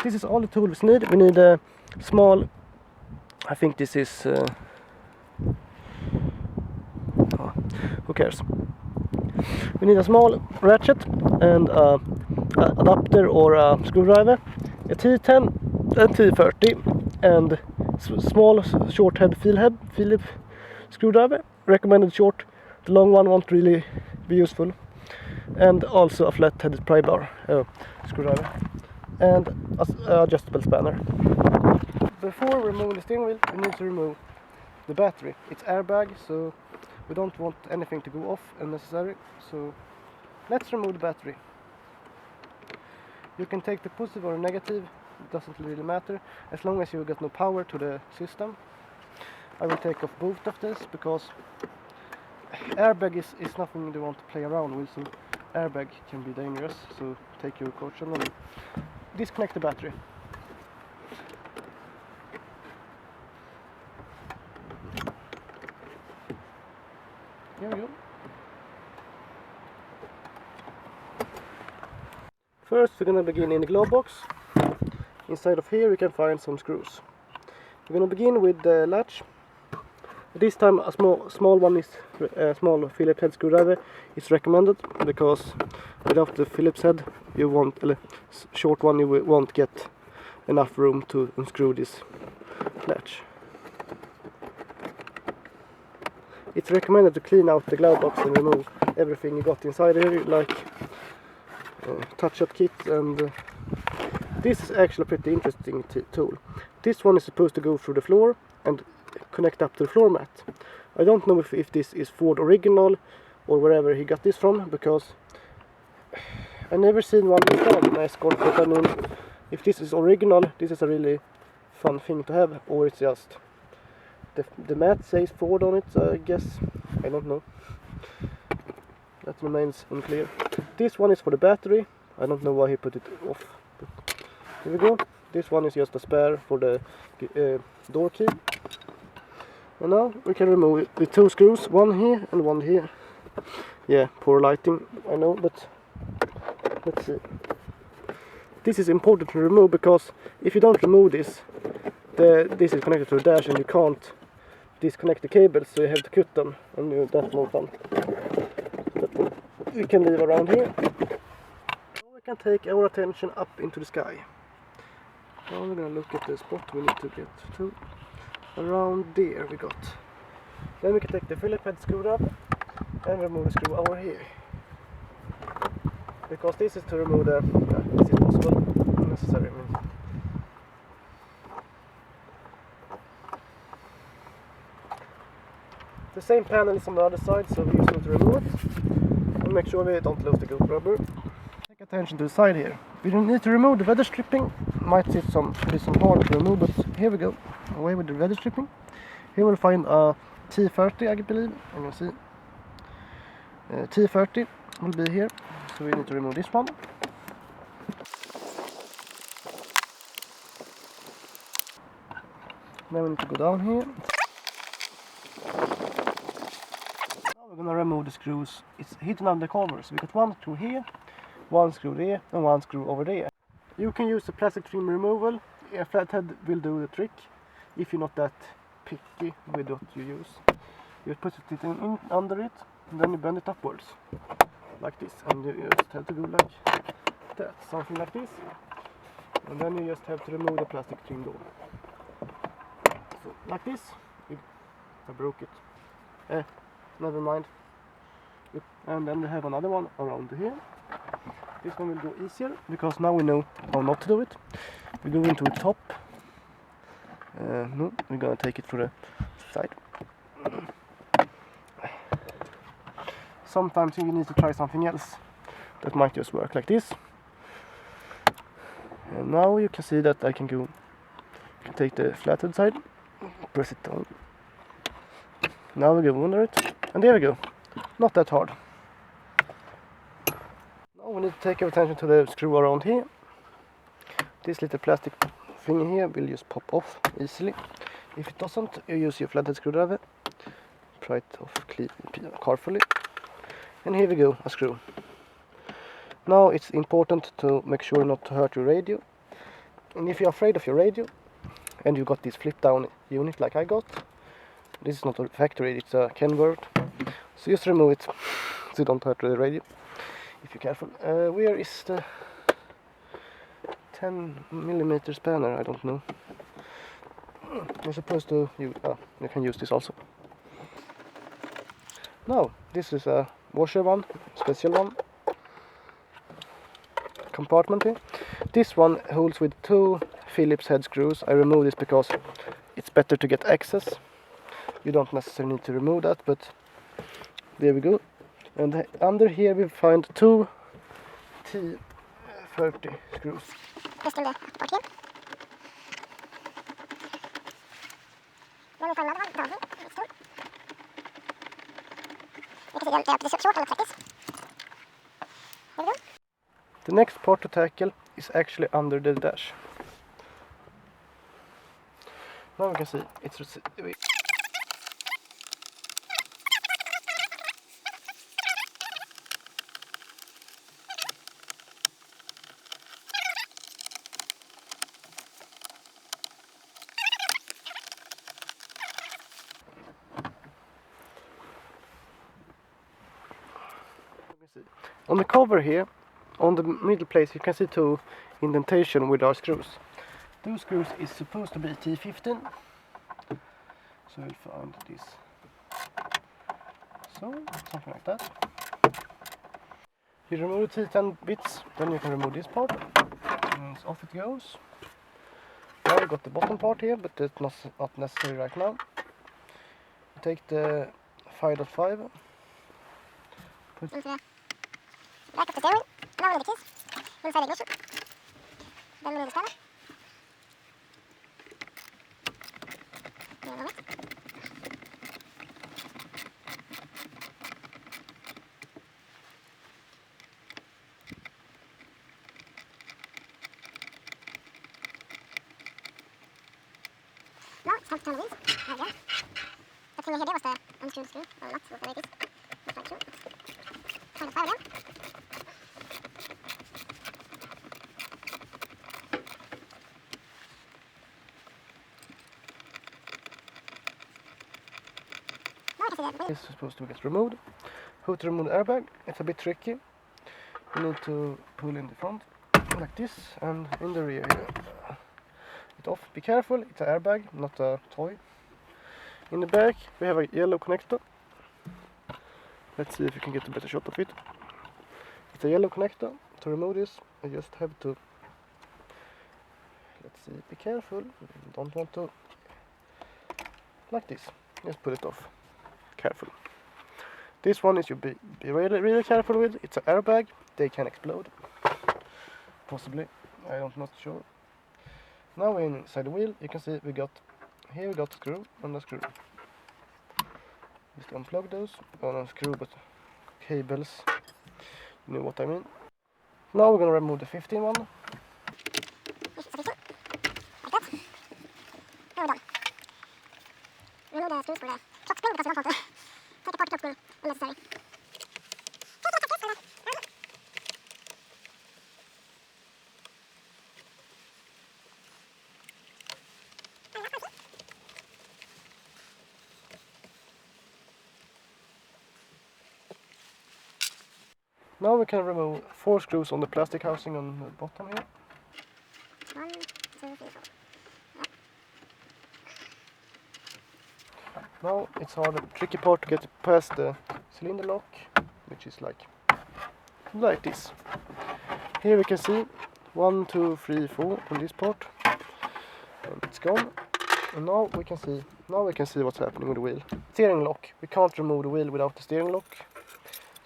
this is all the tools we need. We need a small, I think this is, who cares? We need a small ratchet and a adapter or a screwdriver, a T10, a T30 and small short head Philip screwdriver, recommended short, the long one won't really be useful, and also a flat headed pry bar screwdriver and a adjustable spanner. Before removing the steering wheel we need to remove the battery. It's airbag, so we don't want anything to go off unnecessary, so let's remove the battery. You can take the positive or negative, it doesn't really matter, as long as you get no power to the system. I will take off both of this because airbag is nothing you want to play around with, so airbag can be dangerous, so take your caution and disconnect the battery. Here we go. First we're gonna begin in the glove box. Inside of here we can find some screws. We're gonna begin with the latch. This time a small one is small Phillips head screwdriver is recommended, because without the Phillips head you won't, short one you won't get enough room to unscrew this latch. It's recommended to clean out the glove box and remove everything you got inside here, like touch-up kit, and this is actually a pretty interesting tool. This one is supposed to go through the floor and connect up to the floor mat. I don't know if this is Ford original or wherever he got this from, because I never seen one installed in Escort, but I mean, if this is original, this is a really fun thing to have, or it's just the mat says Ford on it, so I guess, I don't know. That remains unclear. This one is for the battery. I don't know why he put it off. But here we go. This one is just a spare for the door key. And now we can remove it with two screws, one here and one here. Yeah, poor lighting, I know, but let's see. This is important to remove, because if you don't remove this, this is connected to the dash and you can't disconnect the cables, so you have to cut them, and that's no fun. But we can leave around here. Now we can take our attention up into the sky. Now we're gonna look at the spot we need to get to. Around there we got. Then we can take the Phillips head screwdriver and remove the screw over here. Because this is to remove the, this is possible, unnecessary. The same panel is on the other side, so we just need to remove it and make sure we don't lose the good rubber. Take attention to the side here. We don't need to remove the weather stripping. Might be some hard to remove, but here we go. Away with the weather stripping. Here we'll find a T30, I believe. I'm gonna see. T30 will be here, so we need to remove this one. Then we need to go down here. We're gonna remove the screws. It's hidden under the covers. We got one screw here, one screw there, and one screw over there. You can use the plastic trim removal. A flathead will do the trick if you're not that picky with what you use. You put it in under it, and then you bend it upwards like this, and you just have to go like that, something like this, and then you just have to remove the plastic trim door. So like this. I broke it. Never mind. And then we have another one around here. This one will go easier, because now we know how not to do it. We go into the top. No, we're gonna take it through the side. Sometimes you need to try something else that might just work like this. And now you can see that I can take the flathead side, press it down. Now we go under it, and there we go. Not that hard. Now we need to take our attention to the screw around here. This little plastic thing here will just pop off easily. If it doesn't, you use your flathead screwdriver. Pry it off carefully. And here we go, a screw. Now it's important to make sure not to hurt your radio. And if you're afraid of your radio and you got this flip down unit like I got, this is not a factory, it's a Kenworth, so just remove it so you don't hurt the radio if you're careful. Where is the 10mm spanner? I don't know. You're supposed to use, you can use this also. Now this is a washer one, special one compartment here. This one holds with 2 Phillips head screws. I remove this because it's better to get access. You don't necessarily need to remove that, but there we go. And under here we find 2 T30 screws. Just in the part here. Then we find another one down here. These two. You can see they are pretty short and look like this. There we go. The next part to tackle is actually under the dash. Now we can see it's on the cover here, on the middle place, you can see 2 indentation with our screws. Those screws is supposed to be T15, so we'll find this. So, something like that. You remove the T10 bits, then you can remove this part, and off it goes. Now we got the bottom part here, but that's not necessary right now. You take the 5.5. Put back of the steering, now we need the keys, inside the ignition, then we need the spanner. Remove it. Now it's time to turn the wheels. There we go. That thing here was the unscrewed screw, or not, whatever it is. It's not sure. Turn the fire again. This is supposed to get removed. How to remove the airbag? It's a bit tricky. You need to pull in the front like this, and in the rear here. It off. Be careful, it's an airbag, not a toy. In the back we have a yellow connector. Let's see if you can get a better shot of it. It's a yellow connector. To remove this, I just have to, let's see, be careful, don't want to, like this, just put it off. Careful. This one is you be really careful with. It's an airbag. They can explode. Possibly. I'm not sure. Now we're inside the wheel. You can see we got screw and a screw. Just unplug those. Not a screw but cables. You know what I mean. Now we're gonna remove the 15 one. Like that. Now we're done. Remove the screws for the clock spring because we don't want to take apart the clock spring unnecessary. Now we can remove 4 screws on the plastic housing on the bottom here. 1, 2, 3, 4. Now it's hard, the tricky part to get past the cylinder lock, which is like this. Here we can see 1, 2, 3, 4 on this part, and it's gone. And now we can see what's happening with the wheel. Steering lock. We can't remove the wheel without the steering lock.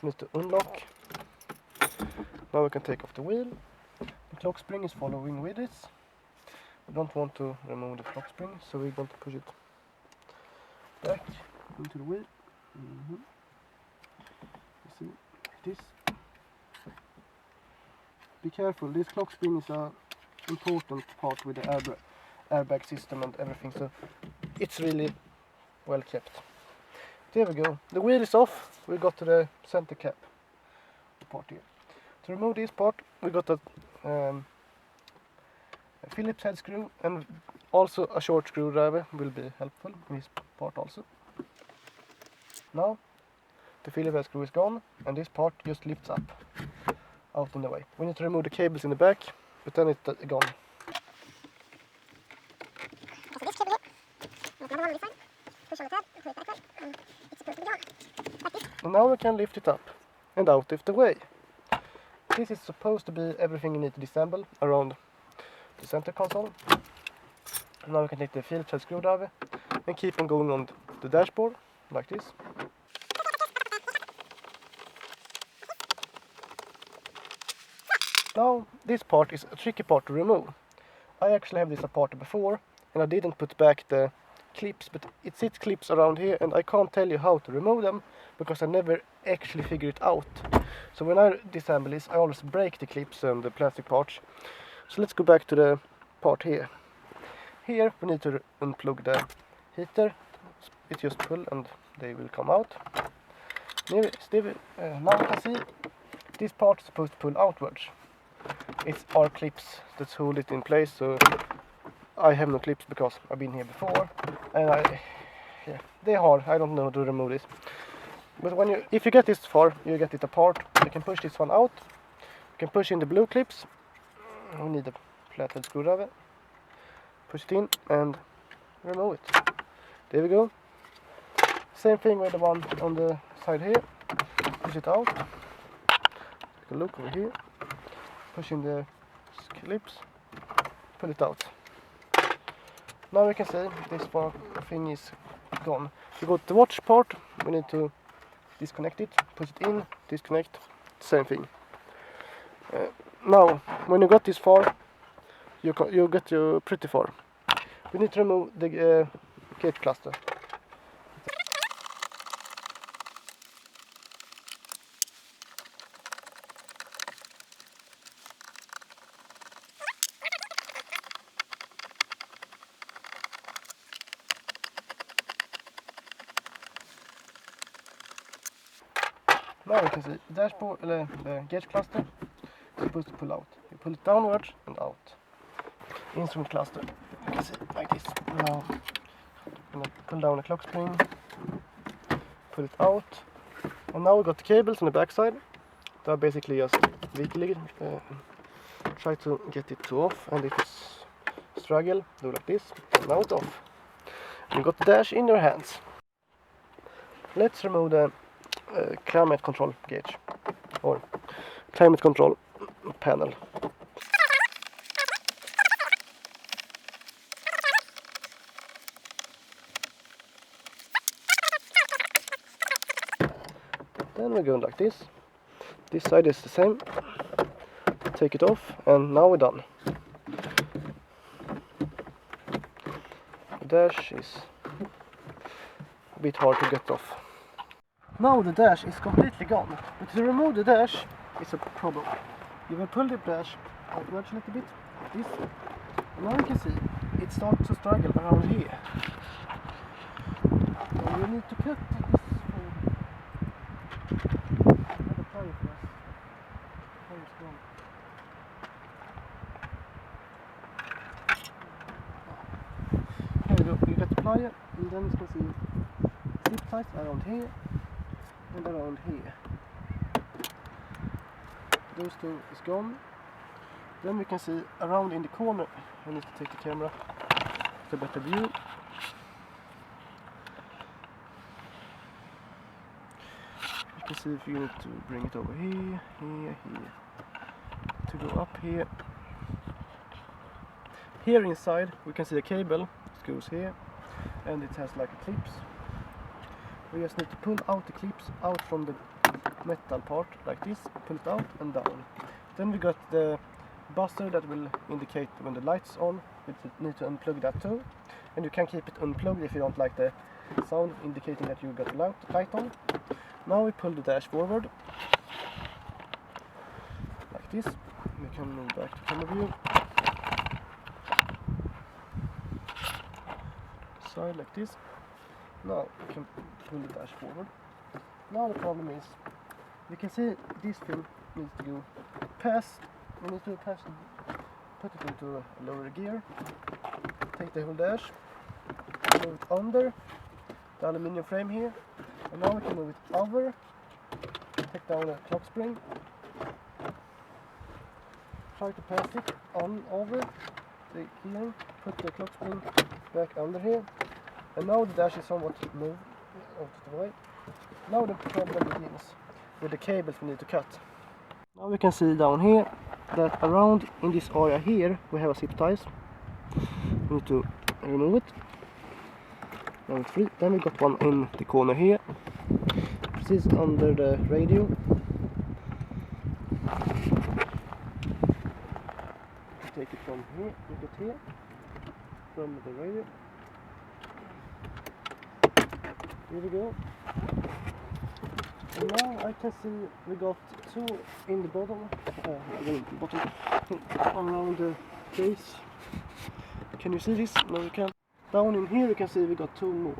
We need to unlock. Now we can take off the wheel. The clock spring is following with it. We don't want to remove the clock spring, so we're going to push it back into the wheel. You see, like this. Be careful, this clock spring is an important part with the airbag system and everything, so it's really well kept. There we go. The wheel is off. We got to the center cap part here. To remove this part, we got a Phillips head screw and also a short screwdriver will be helpful in this part also. Now the Phillips head screw is gone and this part just lifts up out in the way. We need to remove the cables in the back, but then it's gone. Okay, so this cable here, and another one on this side, push on the tab, and pull it backward, and it's supposed to be gone, like this. And now we can lift it up and out of the way. This is supposed to be everything you need to disassemble around the center console. And now we can take the Phillips head screwdriver and keep on going on the dashboard like this. Now this part is a tricky part to remove. I actually have this apart before and I didn't put back the clips, but it sits clips around here and I can't tell you how to remove them because I never actually figured it out. So when I disassemble this, I always break the clips and the plastic parts. So let's go back to the part here. Here we need to unplug the heater. It just pull and they will come out. Now you can see this part is supposed to pull outwards. It's our clips that hold it in place, so I have no clips because I've been here before and they're hard. I don't know how to remove this. But if you get this far, you get it apart. You can push this one out. You can push in the blue clips. We need a flathead screwdriver. Push it in and remove it. There we go. Same thing with the one on the side here. Push it out. Take a look over here. Push in the clips. Pull it out. Now we can see this part thing is gone. We got the watch part. We need to disconnect it. Push it in. Disconnect. Same thing. Now, when you got this far, you get you pretty far. We need to remove the gauge cluster. Now you can see the dashboard, the gauge cluster is supposed to pull out. You pull it downwards and out. Instrument cluster, you can see like this. Now I'm gonna pull down the clock spring, pull it out, and now we got the cables on the back side. They are basically just wiggly. Try to get it off, and if it's struggle, do like this. And now it's off. You got the dash in your hands. Let's remove the climate control gauge or climate control panel. Then we're going like this. This side is the same. Take it off and now we're done. The dash is a bit hard to get off. Now the dash is completely gone, but to remove the dash is a problem. You will pull the dash outwards a little bit, like this. And now you can see it starts to struggle around here. So you need to cut this from... I have a plier for us. Plier is gone. Here we go, you get the plier, and then you can see zip ties around here. And around here. Those two is gone. Then we can see around in the corner. I need to take the camera to a better view. You can see if you need to bring it over here, here, here. To go up here. Here inside we can see a cable. It goes here. And it has like a clips. We just need to pull out the clips out from the metal part like this, pull it out and down. Then we got the buzzer that will indicate when the light's on. We need to unplug that too. And you can keep it unplugged if you don't like the sound indicating that you got the light on. Now we pull the dash forward like this. We can move back to camera view. Side like this. Now we can pull the dash forward. Now the problem is, you can see this thing needs to go past. We need to pass put it into a lower gear, take the whole dash, move it under the aluminium frame here, and now we can move it over, take down the clock spring, try to pass it on over the keyring, put the clock spring back under here, and now the dash is somewhat moved out of the way. Now the problem begins with the cables we need to cut. Now we can see down here that around in this area here we have a zip ties. We need to remove it. Now it's free. Then we got one in the corner here, precis under the radio. Take it from here, look at here, from the radio. Here we go. And now I can see we got two in the bottom, around the case. Can you see this? No, you can't. Down in here you can see we got two more.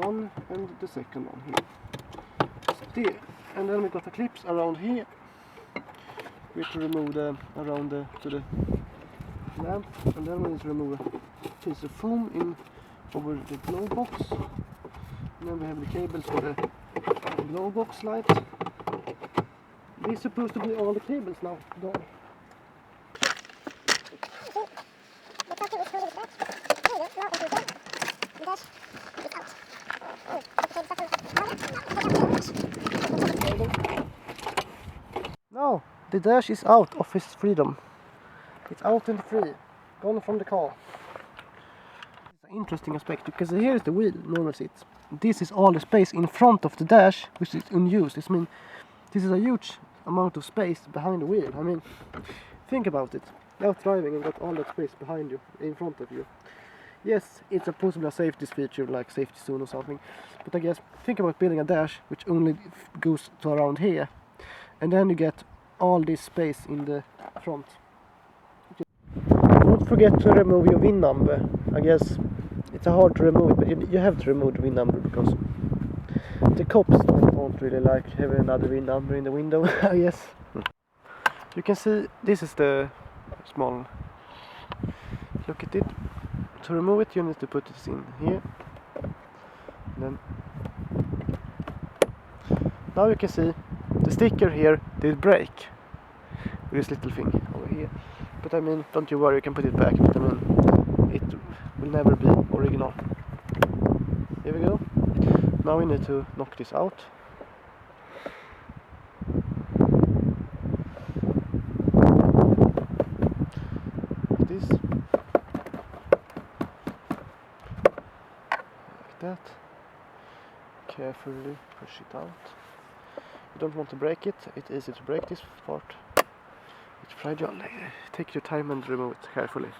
One and the second one here. There. And then we got the clips around here. We have to remove the to the lamp, and then we need to remove a piece of foam in over the glow box. And then we have the cables for the glow box light. These are supposed to be all the cables now gone. Now the dash is out of its freedom. It's out in the free, gone from the car. It's an interesting aspect because here is the wheel, normal seats. This is all the space in front of the dash, which is unused. I mean, this is a huge amount of space behind the wheel. I mean, think about it. Out driving and got all that space behind you, in front of you. Yes, it's a possible safety feature like safety zone or something. But I guess, think about building a dash which only goes to around here. And then you get all this space in the front. Don't forget to remove your VIN number. I guess it's hard to remove it, but you have to remove the VIN number because the cops don't really like having another VIN number in the window, I guess. You can see this is the small. Look at it. To remove it, you need to put it in here. And then now you can see the sticker here did break with this little thing over here. But I mean, don't you worry, you can put it back. But I mean, it will never be original. Here we go. Now we need to knock this out. Like this. Like that. Carefully push it out. You don't want to break it. It's easy to break this part. It's fragile. Take your time and remove it carefully.